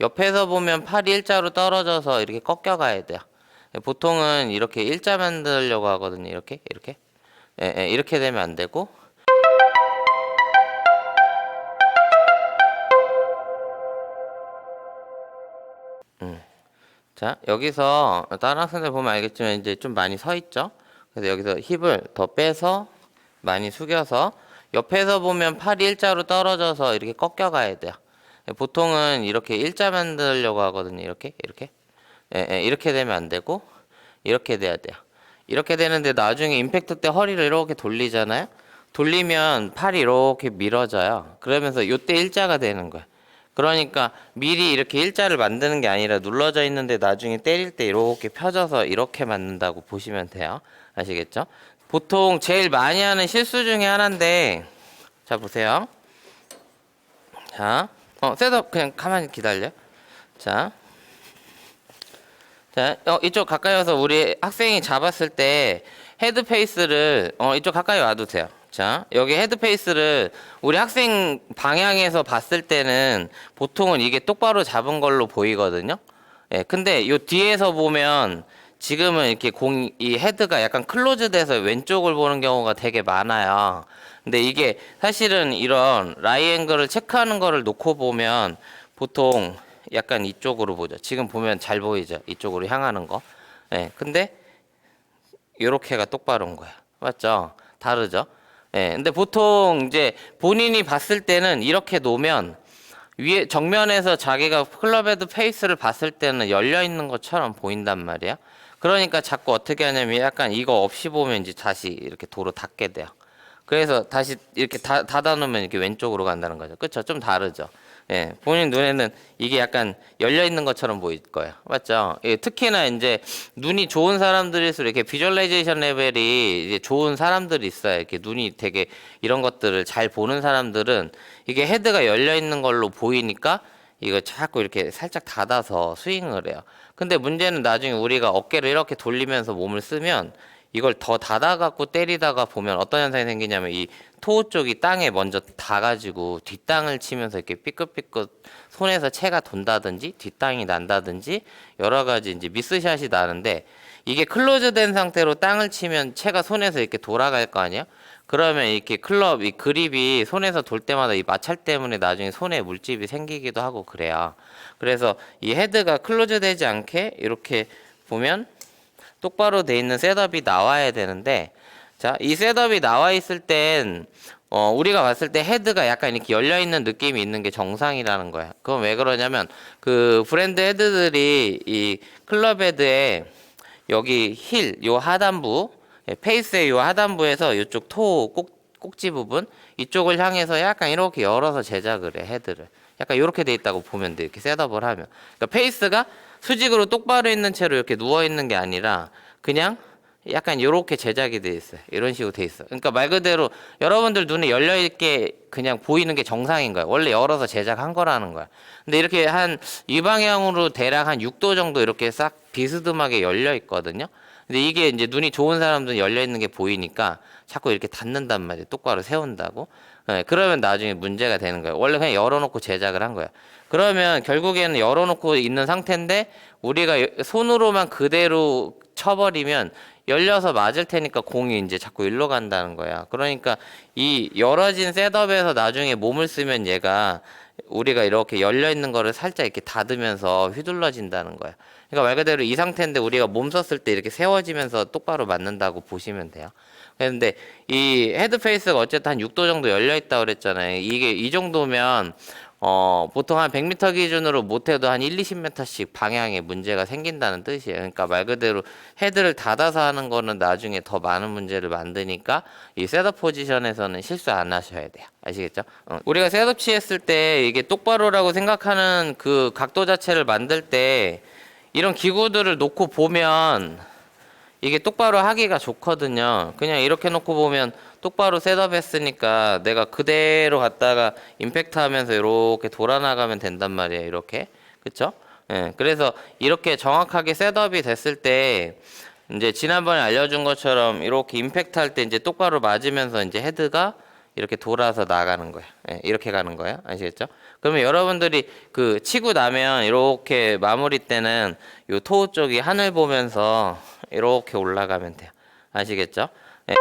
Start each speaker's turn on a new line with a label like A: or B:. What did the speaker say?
A: 옆에서 보면 팔이 일자로 떨어져서 이렇게 꺾여 가야 돼요. 보통은 이렇게 일자 만들려고 하거든요. 이렇게. 이렇게 되면 안 되고. 자, 여기서 다른 학생들 보면 알겠지만 이제 좀 많이 서 있죠. 그래서 여기서 힙을 더 빼서 많이 숙여서 옆에서 보면 팔이 일자로 떨어져서 이렇게 꺾여 가야 돼요. 보통은 이렇게 일자 만들려고 하거든요. 이렇게. 이렇게 되면 안 되고 이렇게 돼야 돼요. 이렇게 되는데 나중에 임팩트 때 허리를 이렇게 돌리잖아요. 돌리면 팔이 이렇게 밀어져요. 그러면서 요때 일자가 되는 거야. 그러니까 미리 이렇게 일자를 만드는 게 아니라 눌러져 있는데 나중에 때릴 때 이렇게 펴져서 이렇게 맞는다고 보시면 돼요. 아시겠죠? 보통 제일 많이 하는 실수 중에 하나인데, 자 보세요. 자, 셋업 그냥 가만히 기다려. 자, 이쪽 가까이 와서 우리 학생이 잡았을 때 헤드 페이스를 이쪽 가까이 와도 돼요. 자, 여기 헤드 페이스를 우리 학생 방향에서 봤을 때는 보통은 이게 똑바로 잡은 걸로 보이거든요. 예, 근데 요 뒤에서 보면 지금은 이렇게 이 헤드가 약간 클로즈 돼서 왼쪽을 보는 경우가 되게 많아요. 근데 이게 사실은 이런 라이 앵글을 체크하는 거를 놓고 보면 보통 약간 이쪽으로 보죠. 지금 보면 잘 보이죠? 이쪽으로 향하는 거. 예, 근데 요렇게가 똑바로인 거야. 맞죠? 다르죠? 예, 근데 보통 이제 본인이 봤을 때는 이렇게 놓으면 위에 정면에서 자기가 클럽 헤드 페이스를 봤을 때는 열려 있는 것처럼 보인단 말이야. 그러니까 자꾸 어떻게 하냐면 약간 이거 없이 보면 이제 다시 이렇게 도로 닫게 돼요. 그래서 다시 이렇게 닫아 놓으면 이렇게 왼쪽으로 간다는 거죠. 그쵸? 좀 다르죠? 예, 본인 눈에는 이게 약간 열려 있는 것처럼 보일 거예요. 맞죠? 예, 특히나 이제 눈이 좋은 사람들일수록 이렇게 비주얼라이제이션 레벨이 이제 좋은 사람들이 있어요. 이렇게 눈이 되게 이런 것들을 잘 보는 사람들은 이게 헤드가 열려 있는 걸로 보이니까 이거 자꾸 이렇게 살짝 닫아서 스윙을 해요. 근데 문제는 나중에 우리가 어깨를 이렇게 돌리면서 몸을 쓰면 이걸 더 닫아갖고 때리다가 보면 어떤 현상이 생기냐면 이 토우 쪽이 땅에 먼저 닿아가지고 뒷땅을 치면서 이렇게 삐끗삐끗 손에서 채가 돈다든지 뒷땅이 난다든지 여러 가지 이제 미스샷이 나는데 이게 클로즈된 상태로 땅을 치면 채가 손에서 이렇게 돌아갈 거 아니야? 그러면 이렇게 클럽 이 그립이 손에서 돌 때마다 이 마찰 때문에 나중에 손에 물집이 생기기도 하고 그래요. 그래서 이 헤드가 클로즈되지 않게 이렇게 보면 똑바로 돼 있는 셋업이 나와야 되는데, 자, 이 셋업이 나와 있을 땐 우리가 봤을 때 헤드가 약간 이렇게 열려 있는 느낌이 있는 게 정상이라는 거야. 그건 왜 그러냐면 그 브랜드 헤드들이 이 클럽 헤드에 여기 요 하단부, 페이스의 요 하단부에서 이쪽 꼭지 부분 이쪽을 향해서 약간 이렇게 열어서 제작을 해 헤드를. 약간 이렇게 돼 있다고 보면 돼. 이렇게 셋업을 하면. 그러니까 페이스가 수직으로 똑바로 있는 채로 이렇게 누워 있는 게 아니라 그냥 약간 이렇게 제작이 돼 있어요. 이런 식으로 돼 있어. 그러니까 말 그대로 여러분들 눈에 열려 있게 그냥 보이는 게 정상인 거야. 원래 열어서 제작한 거라는 거야. 근데 이렇게 한 이 방향으로 대략 한 6도 정도 이렇게 싹 비스듬하게 열려 있거든요. 근데 이게 이제 눈이 좋은 사람들은 열려 있는 게 보이니까 자꾸 이렇게 닫는단 말이에요. 똑바로 세운다고. 네, 그러면 나중에 문제가 되는 거예요. 원래 그냥 열어놓고 제작을 한 거야. 그러면 결국에는 열어놓고 있는 상태인데 우리가 손으로만 그대로 쳐버리면 열려서 맞을 테니까 공이 이제 자꾸 일로 간다는 거야. 그러니까 이 열어진 셋업에서 나중에 몸을 쓰면 얘가 우리가 이렇게 열려 있는 거를 살짝 이렇게 닫으면서 휘둘러진다는 거야. 그러니까 말 그대로 이 상태인데 우리가 몸 썼을 때 이렇게 세워지면서 똑바로 맞는다고 보시면 돼요. 그런데 이 헤드 페이스가 어쨌든 한 6도 정도 열려 있다고 그랬잖아요. 이게 이 정도면 보통 한 100m 기준으로 못해도 한 1, 20m씩 방향에 문제가 생긴다는 뜻이에요. 그러니까 말 그대로 헤드를 닫아서 하는 거는 나중에 더 많은 문제를 만드니까 이 셋업 포지션에서는 실수 안 하셔야 돼요. 아시겠죠? 우리가 셋업 취했을 때 이게 똑바로라고 생각하는 그 각도 자체를 만들 때 이런 기구들을 놓고 보면 이게 똑바로 하기가 좋거든요. 그냥 이렇게 놓고 보면 똑바로 셋업 했으니까 내가 그대로 갔다가 임팩트 하면서 이렇게 돌아나가면 된단 말이에요. 이렇게. 그쵸? 예. 그래서 이렇게 정확하게 셋업이 됐을 때 이제 지난번에 알려준 것처럼 이렇게 임팩트 할 때 이제 똑바로 맞으면서 이제 헤드가 이렇게 돌아서 나가는 거야. 예, 이렇게 가는 거야. 아시겠죠? 그러면 여러분들이 그 치고 나면 이렇게 마무리 때는 요 토우 쪽이 하늘 보면서 이렇게 올라가면 돼요. 아시겠죠? 예.